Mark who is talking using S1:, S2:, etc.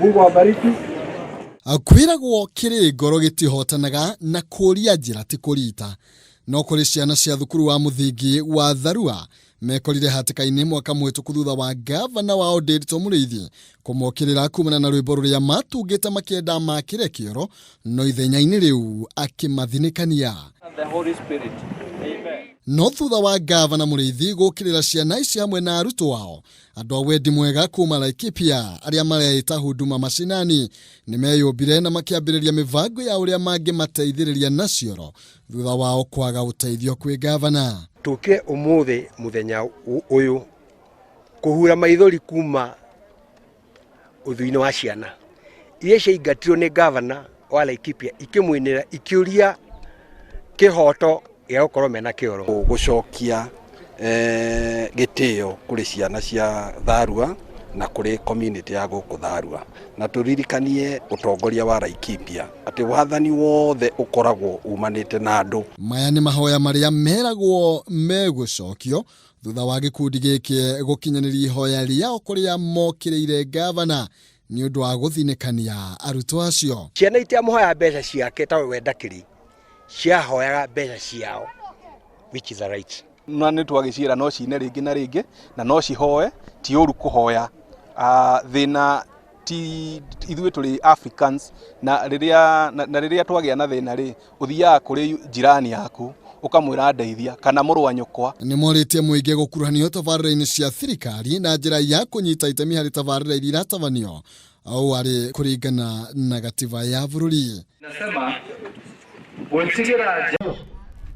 S1: Mungu awabariki.
S2: Kwiragwo kirĩngoro gĩtihotanaga na kũria njĩra ti kũrita. No kũrĩ ciana cia thukuru wa mũthingi wa Tharua mekorire hatĩka-inĩ mwaka mũhĩtũku thutha wa gavana wao Ndĩritũ Mũrĩithi kũmokĩrĩra kumana na rwĩmbo rũrĩa matungĩte makĩenda makĩre kĩoro, no ithenya-inĩ rĩu akĩmathinĩkania. No thutha wa gavana Mũrĩithi gũkĩrĩra ciana ici hamwe na arutwo wao, andũ a wendi mwega kuma Laikipia arĩa mareita Huduma Mashinani nĩmeyũmbire na makĩambĩrĩria mĩbango ya ũrĩa mangĩmateithĩrĩria na cioro thutha wao kwaga ũteithio kwĩ gavana.
S3: Tũke ũmũthĩ mũthenya ũyũ kũhura maithori kuma ũthui-inĩ wa ciana iria ciaingatirwo nĩ gavana wa Laikipia ikĩmwĩnĩra ikĩũria kĩhoto gĩa gũkorwo mena kĩoro.
S4: Gũcokia gĩtĩo kũrĩ ciana cia Tharua na kũrĩ community ya gũkũ Tharua, na tũririkanie ũtongoria wa Laikipia atĩ wathani wothe ũkoragwo umanĩte na andũ.
S2: Maya nĩ mahoya marĩa meragwo megũcokio thutha wa gĩkundi gĩkĩ gũkinyanĩria ihoya rĩao kũrĩa mokĩrĩire gavana nĩ ũndũ wa gũthinĩkania arutwo acio.
S3: Ciana itiamũhoya mbeca ciake ta wenda kĩrĩ, ciahoyaga mbeca ciao, which is the right.
S5: Na nĩ twagĩciĩra no cine rĩngĩ na rĩngĩ na no cihoe, ti ũru kũhoya. Thĩna ti ithuĩ tũrĩ Africans na rĩrĩa twagĩa na thĩna rĩ, ũthiaga kũrĩ jirani yaku ũkamwĩra ndeithia kana mũrũ wa nyũkwa.
S2: Nĩ morĩtie mũingĩ gũkuruhanio tabarĩra-inĩ cia thirikari na njĩra ya kũnyita itemi harĩ tabarĩra iria iratabanio au arĩ kũringana na gatiba ya bũrũri.
S1: Nasema